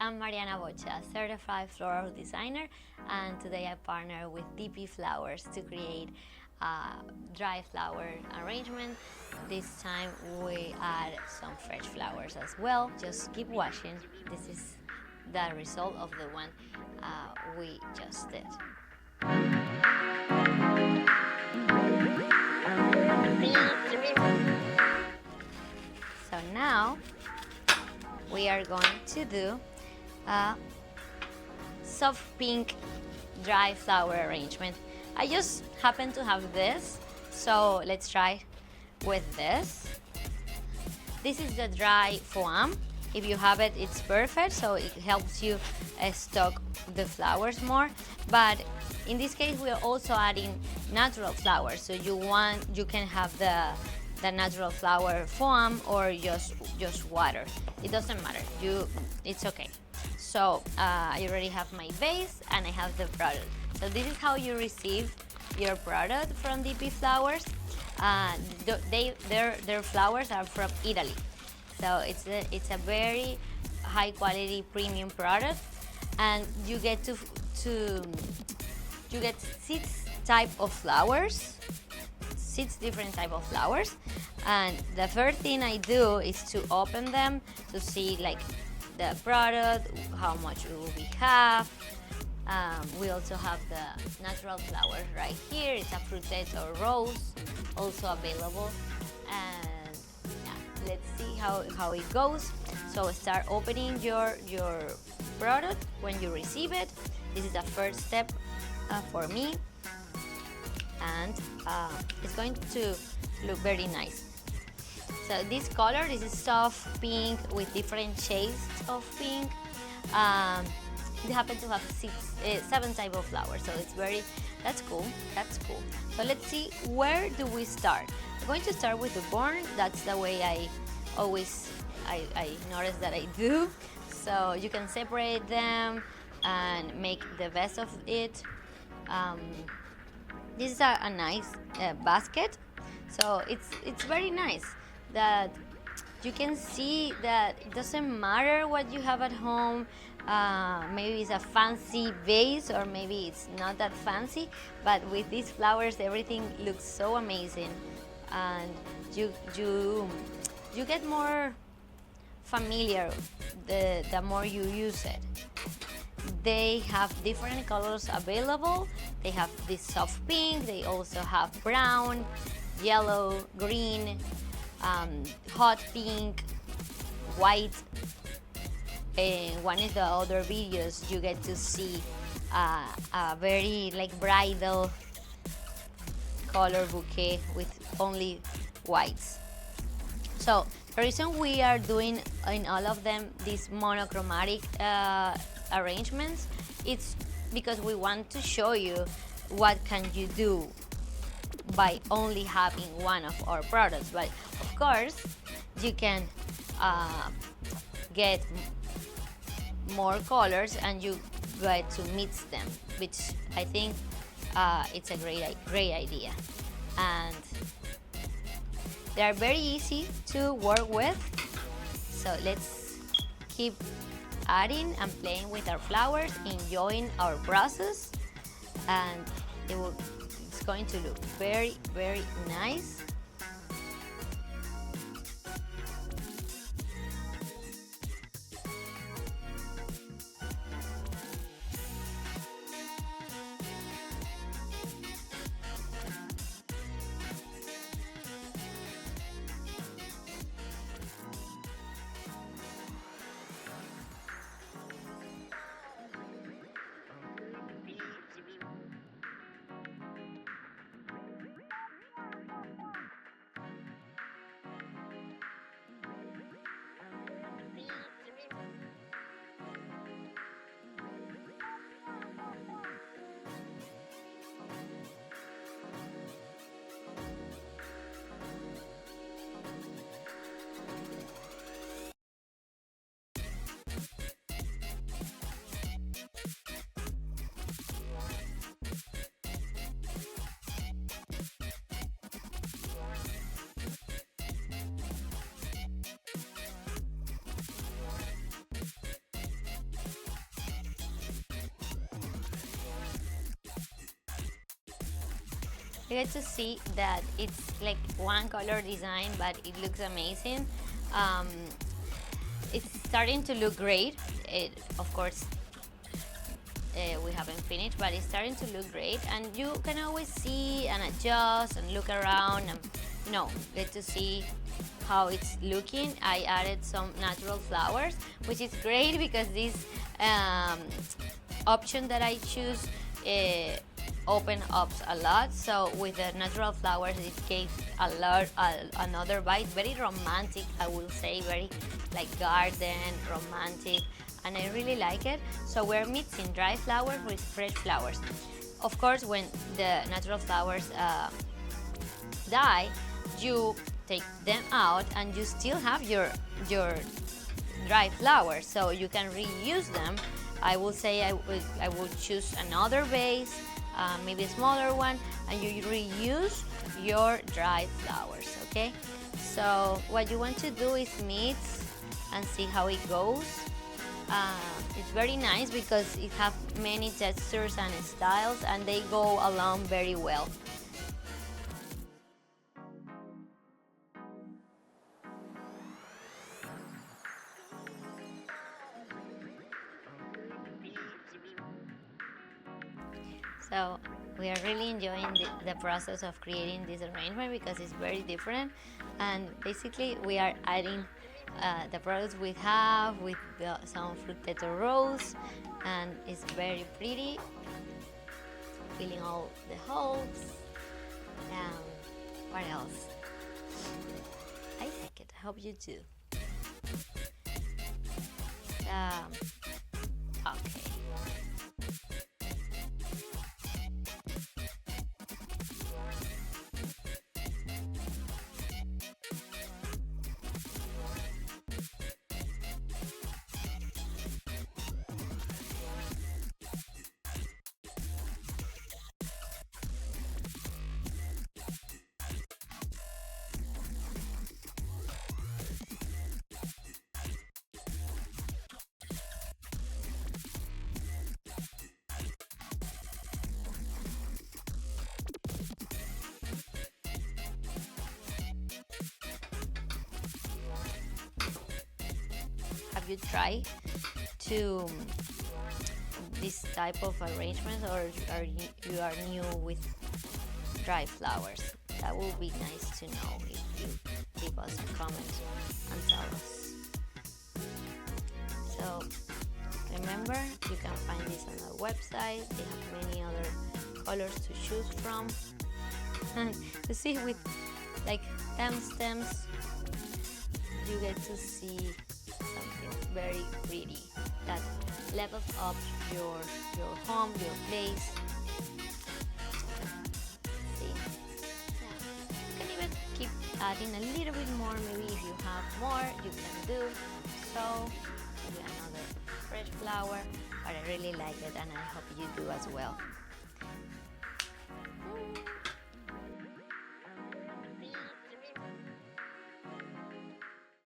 I'm Mariana Boccia, certified floral designer, and today I partner with DP Flowers to create a dry flower arrangement. This time we add some fresh flowers as well. Just keep watching. This is the result of the one we just did. So now we are going to do a soft pink dry flower arrangement. I just happen to have this, so let's try with this. This is the dry Phleum. If you have it, it's perfect, so it helps you stock the flowers more. But in this case, we are also adding natural flowers, so you can have the natural flower Phleum or just water. It doesn't matter. It's okay. So I already have my base and I have the product. So this is how you receive your product from DP Flowers. Their flowers are from Italy, so it's a very high quality premium product, and you get you get 6 different type of flowers. And the first thing I do is to open them to see like the product, how much we have. We also have the natural flowers right here. It's a fruteto rose also available. And yeah, let's see how it goes. So start opening your product when you receive it. This is the first step for me, and it's going to look very nice. So this color, this is soft pink with different shades of pink. They happen to have 7 type of flowers, so that's cool. So let's see, where do we start? I'm going to start with the born. That's the way I notice that I do. So you can separate them and make the best of it. This is a nice basket, so it's very nice that you can see that it doesn't matter what you have at home. Maybe it's a fancy vase or maybe it's not that fancy, but with these flowers everything looks so amazing, and you get more familiar the more you use it. They have different colors available. They have this soft pink, they also have brown, yellow, green, hot pink, white. In one of the other videos you get to see a very like bridal color bouquet with only whites. So the reason we are doing in all of them these monochromatic arrangements, it's because we want to show you what can you do by only having one of our products. But of course you can get more colors and you get to mix them, which I think it's a great idea, and they are very easy to work with. So let's keep adding and playing with our flowers, enjoying our process, and it's going to look very nice. you get to see that it's like one color design, but it looks amazing. Um, it's starting to look great. Of course, we haven't finished, but it's starting to look great, and you can always see and adjust and look around and get to see how it's looking. I added some natural flowers, which is great because this option that I choose open up a lot. So with the natural flowers, it gave another vibe, very romantic, I will say, very like garden, romantic, and I really like it. So we're mixing dry flowers with fresh flowers. Of course, when the natural flowers die, you take them out and you still have your dry flowers, so you can reuse them. I will say I would choose another vase, maybe a smaller one, and you reuse your dry flowers, okay? So what you want to do is mix and see how it goes. It's very nice because it has many textures and styles, and they go along very well. So we are really enjoying the process of creating this arrangement because it's very different, and basically we are adding the products we have with some fruteto rose, and it's very pretty, filling all the holes. What else? I like it. I hope you do. Okay. Have you tried to this type of arrangements, or you are new with dry flowers? That would be nice to know if you leave us a comment and tell us. So remember, you can find this on our website. They have many other colors to choose from. And you see, with like 10 stems, you get to see something very pretty that levels up your home, your place. See? Yeah. You can even keep adding a little bit more. Maybe if you have more, you can do so. Maybe another fresh flower, but I really like it, and I hope you do as well.